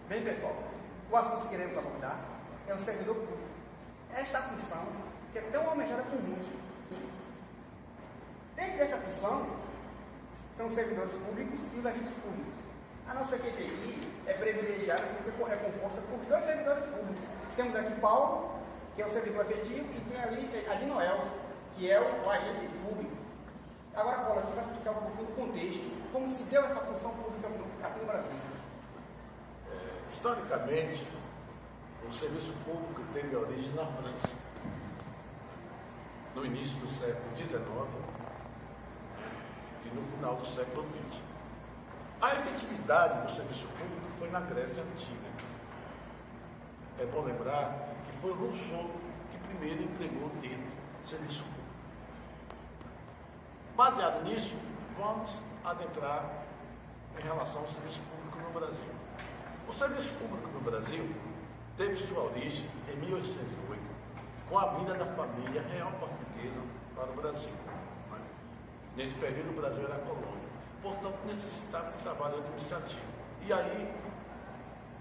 Bem, pessoal, o assunto que queremos abordar é o servidor público. Esta função que é tão almejada por muitos. Dentro desta função, são os servidores públicos e os agentes públicos. A nossa QPI é privilegiada porque é composta por 2 servidores públicos. Temos aqui Paulo, que é o servidor efetivo, e tem ali Noelson, que é o agente público. Agora, Paulo, aqui vai explicar um pouquinho do contexto, como se deu essa função pública aqui no Brasil. Historicamente, o serviço público teve origem na França, no início do século XIX e no final do século XX. A efetividade do serviço público foi na Grécia Antiga. É bom lembrar que foi Rousseau que primeiro empregou o termo serviço público. Baseado nisso, vamos adentrar em relação ao serviço público no Brasil. O serviço público no Brasil teve sua origem em 1808, com a vinda da família real portuguesa para o Brasil. Nesse período, o Brasil era colônia, portanto, necessitava de trabalho administrativo. E aí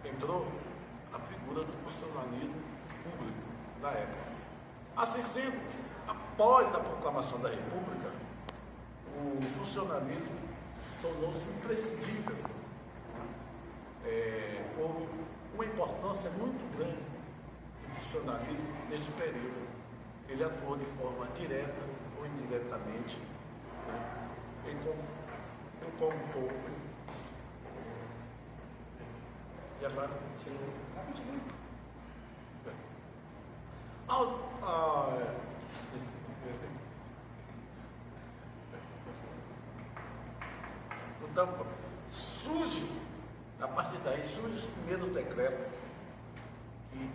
entrou a figura do funcionalismo público da época. Assim sendo, após a proclamação da República, o funcionalismo tornou-se imprescindível. Houve uma importância muito grande do funcionalismo nesse período. Ele atuou de forma direta ou indiretamente, em conjunto. E agora? Continua. Então, a partir daí surgem os primeiros decretos que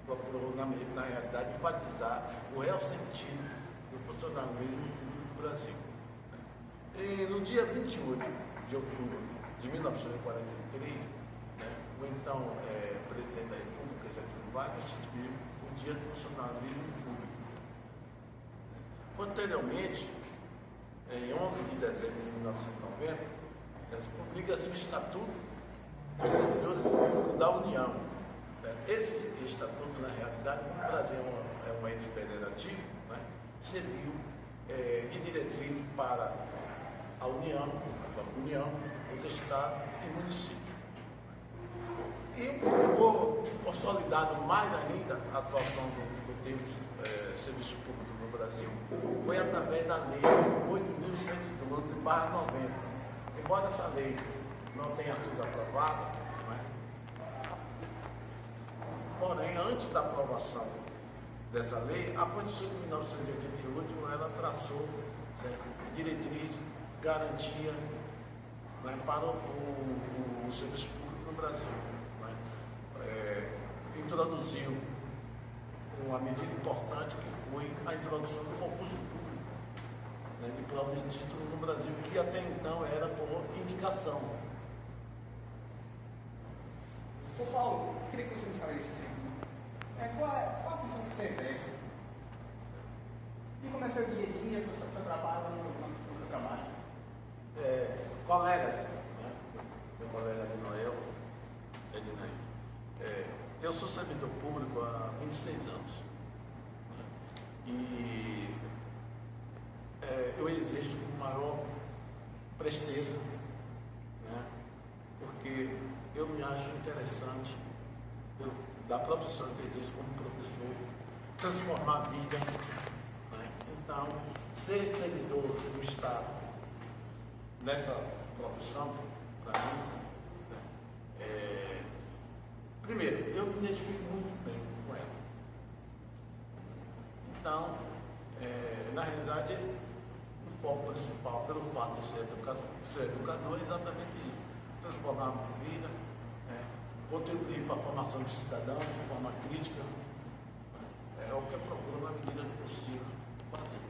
procurou, na realidade, enfatizar o real sentido do funcionalismo do Brasil. E no dia 28 de outubro de 1943, o então presidente da República, Getúlio Vargas, instituiu o Dia do Funcionalismo Público. Posteriormente, em 11 de dezembro de 1990, publica-se o Estatuto dos Servidores Públicos da União. Esse estatuto, na realidade, no Brasil é um ente federativo, serviu de diretriz para a União, os Estados e municípios. E ficou consolidado mais ainda a atuação do termo serviço público no Brasil, foi através da Lei 8.112/90. Embora essa lei não tenha sido aprovada, porém, antes da aprovação dessa lei, a Constituição de 1988 ela traçou diretriz, garantia para o serviço público no Brasil. Introduziu uma medida importante que foi a introdução do concurso público de prova de título no Brasil, que até então era por indicação. Ô Paulo, eu queria que você me esclarecesse aqui. Qual a função que você exerce? E como é seu dia a dia, seu trabalho, no seu trabalho? Colegas, meu colega de Noel, eu sou servidor público há 26 anos. E eu exerço com maior presteza, porque eu me acho interessante, da profissão que exerço como professor, transformar a vida. Então, ser servidor do Estado nessa profissão, para mim, primeiro, eu me identifico muito bem com ela. Então, na realidade, o foco principal, pelo fato de ser educador, é exatamente isso: transformar a vida, contribuir para a formação de cidadão de forma crítica. É o que eu procuro na medida do possível fazer.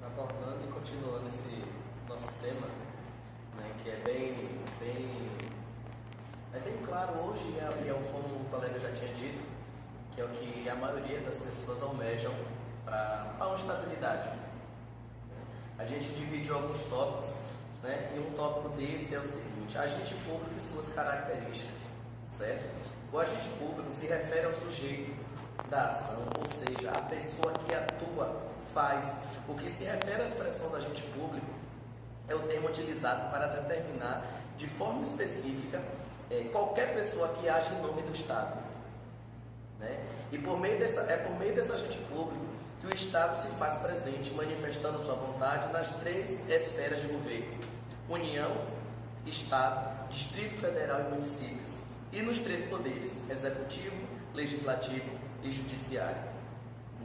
Abordando e continuando esse nosso tema, que é bem claro hoje, e como o colega já tinha dito, que é o que a maioria das pessoas almejam para uma estabilidade. A gente dividiu alguns tópicos, e um tópico desse é o seguinte: seguinte: agente público e suas características, certo? O agente público se refere ao sujeito da ação, ou seja, a pessoa que atua, faz. O que se refere à expressão do agente público é o termo utilizado para determinar de forma específica qualquer pessoa que age em nome do Estado, né? E por meio desse agente público que o Estado se faz presente, manifestando sua vontade nas 3 esferas de governo: União, Estado, Distrito Federal e municípios, e nos 3 poderes: Executivo, Legislativo e Judiciário,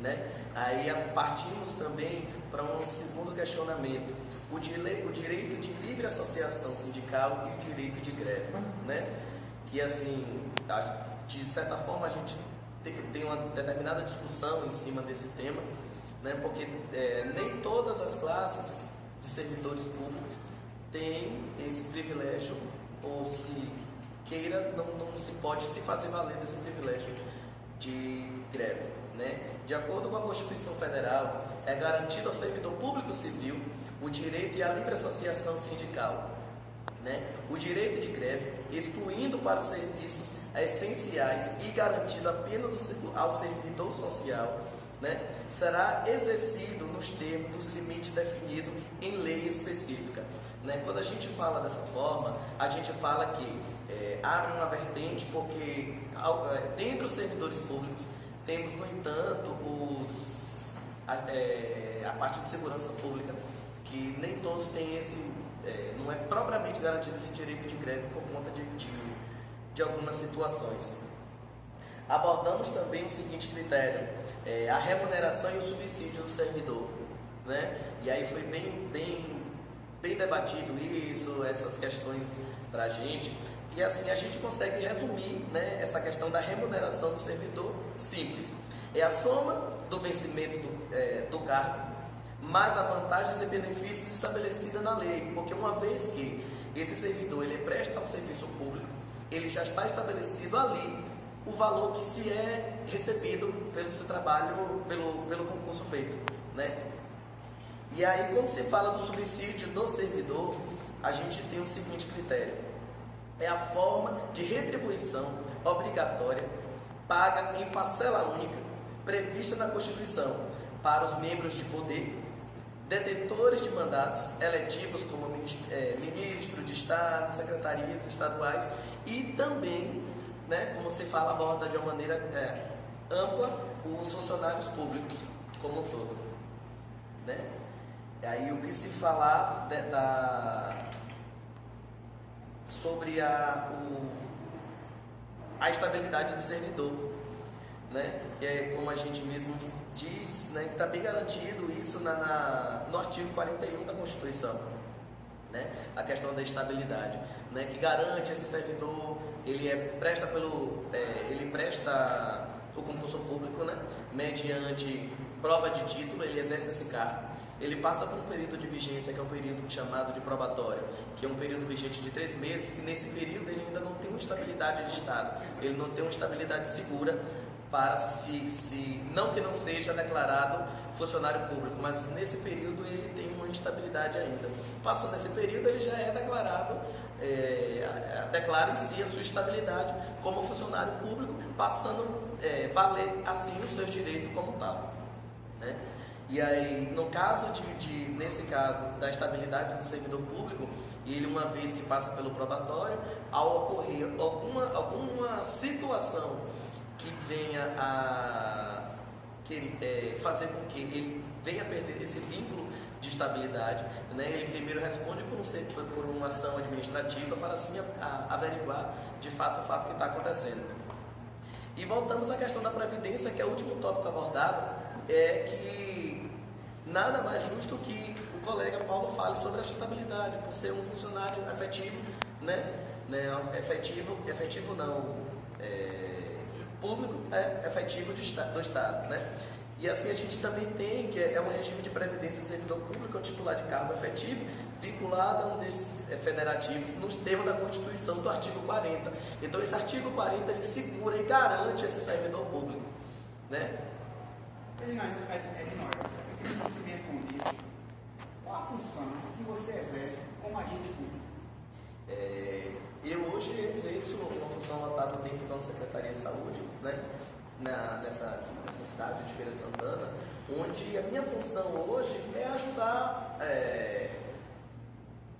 né? Aí partimos também para um segundo questionamento: o direito de livre associação sindical e o direito de greve, né? Que assim, de certa forma a gente tem uma determinada discussão em cima desse tema, né? Porque nem todas as classes de servidores públicos têm esse privilégio, ou se queira, não se pode se fazer valer desse privilégio de greve, né? De acordo com a Constituição Federal, é garantido ao servidor público civil o direito à livre associação sindical, né? O direito de greve, excluindo para os serviços essenciais e garantido apenas ao servidor social, né? Será exercido nos termos dos limites definidos em lei específica, né? Quando a gente fala dessa forma, a gente fala que abre uma vertente, porque dentre os servidores públicos temos, no entanto, a parte de segurança pública, que nem todos têm não é propriamente garantido esse direito de greve por conta de algumas situações. Abordamos também o seguinte critério: a remuneração e o subsídio do servidor, né? E aí foi bem debatido isso, essas questões para a gente. E assim a gente consegue resumir, né, essa questão da remuneração do servidor simples: é a soma do vencimento do cargo mais as vantagens e benefícios estabelecidos na lei, porque uma vez que esse servidor ele presta ao serviço público, ele já está estabelecido ali o valor que se é recebido pelo seu trabalho, pelo concurso feito, né? E aí, quando se fala do subsídio do servidor, a gente tem o seguinte critério: é a forma de retribuição obrigatória paga em parcela única prevista na Constituição para os membros de poder, detentores de mandatos eletivos como ministro de Estado, secretarias estaduais, e também, né, como se fala, aborda de uma maneira ampla os funcionários públicos como um todo, né? E aí o que se falar sobre a estabilidade do servidor, né? Que é como a gente mesmo diz, né, que está bem garantido isso no artigo 41 da Constituição, né? A questão da estabilidade, né, que garante esse servidor, ele presta o concurso público, né, mediante prova de título, ele exerce esse cargo, ele passa por um período de vigência, que é um período chamado de probatório, que é um período vigente de 3 meses, que nesse período ele ainda não tem uma estabilidade de Estado, ele não tem uma estabilidade segura para não que não seja declarado funcionário público, mas nesse período ele tem uma instabilidade ainda. Passando esse período, ele já é declarado, declara em si a sua estabilidade como funcionário público, passando a valer assim os seus direitos como tal, né? E aí, nesse caso da estabilidade do servidor público, ele, uma vez que passa pelo probatório, ao ocorrer alguma situação que venha a fazer com que ele venha a perder esse vínculo de estabilidade, né? Ele primeiro responde por uma ação administrativa para assim averiguar de fato o fato que está acontecendo. E voltamos à questão da previdência, que é o último tópico abordado, que nada mais justo que o colega Paulo fale sobre a estabilidade, por ser um funcionário efetivo, né? Público, efetivo do Estado, né? E assim a gente também tem, que é um regime de previdência do servidor público, titular de cargo efetivo, vinculado a um desses federativos, nos termos da Constituição do artigo 40. Então esse artigo 40, ele segura e garante esse servidor público, né? Elinóis, eu queria que você me respondesse qual a função que você exerce como agente público. Eu hoje exerço uma função lotada dentro da Secretaria de Saúde, né? Nessa cidade de Feira de Santana, onde a minha função hoje é ajudar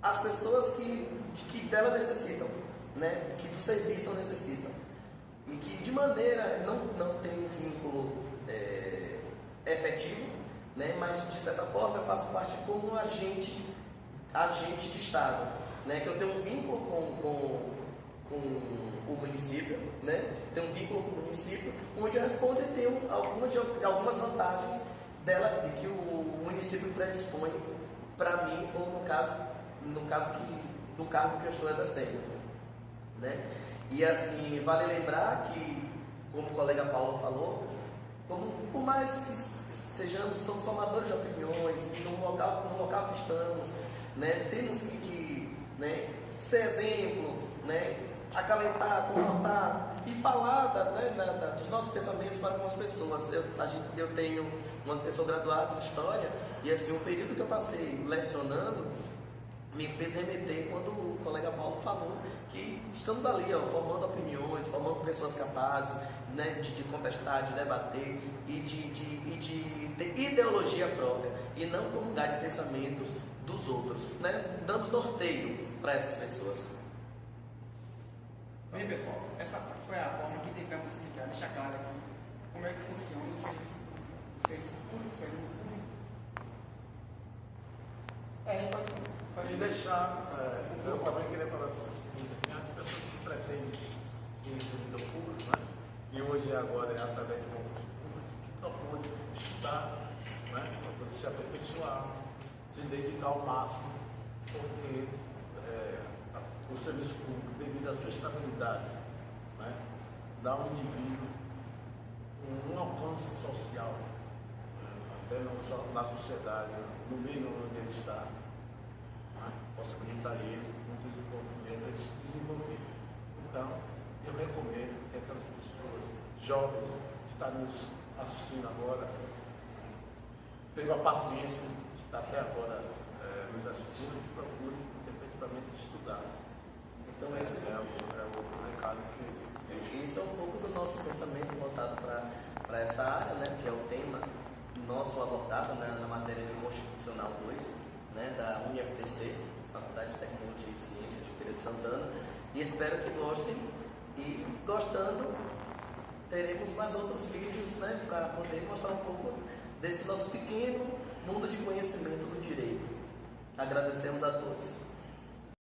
as pessoas que dela necessitam, né? Que do serviço necessitam. E que de maneira não tem um vínculo efetivo, né? Mas de certa forma eu faço parte como agente de Estado, né? Que eu tenho um vínculo com o município, né? Tenho um vínculo com o município, onde eu respondo e tenho algumas vantagens dela que o município predispõe para mim, ou no cargo que eu estou exercendo, né? E assim, vale lembrar que, como o colega Paulo falou, por mais que somos formadores de opiniões, no local que estamos, né, temos que ser exemplo, né, acalentar, confortar e falar dos nossos pensamentos para com as pessoas. Eu sou graduado em História e assim, o período que eu passei lecionando me fez remeter quando o colega Paulo falou que estamos ali, formando opiniões, formando pessoas capazes, né, de contestar, de debater e de ter ideologia própria e não comungar de pensamentos dos outros, né? Damos norteio para essas pessoas. Bem, pessoal, essa foi a forma que tentamos explicar, deixar claro aqui como é que funciona o serviço público, o serviço público. E deixar, eu também queria falar o seguinte, assim, as pessoas que pretendem ser servidor público, né? E hoje agora é através de concurso público, procure estudar, né? Procure se aperfeiçoar, se dedicar ao máximo, porque o serviço público, devido à sua estabilidade, né, dá ao indivíduo um alcance social, até não só na sociedade, no meio onde ele está, né, possibilitar ele um desenvolvimento, ele se desenvolver. Então, eu recomendo que aquelas pessoas jovens que estão nos assistindo agora, tenham a paciência de estar até agora nos assistindo, que procurem efetivamente estudar. Então, esse é o recado que... Isso é um pouco do nosso pensamento voltado para essa área, né, que é o tema nosso abordado, né, na matéria de Constitucional 2, né, da UniFTC, Faculdade de Tecnologia e Ciência de Feira de Santana, e espero que gostem, e gostando, teremos mais outros vídeos, né, para poder mostrar um pouco desse nosso pequeno mundo de conhecimento do direito. Agradecemos a todos.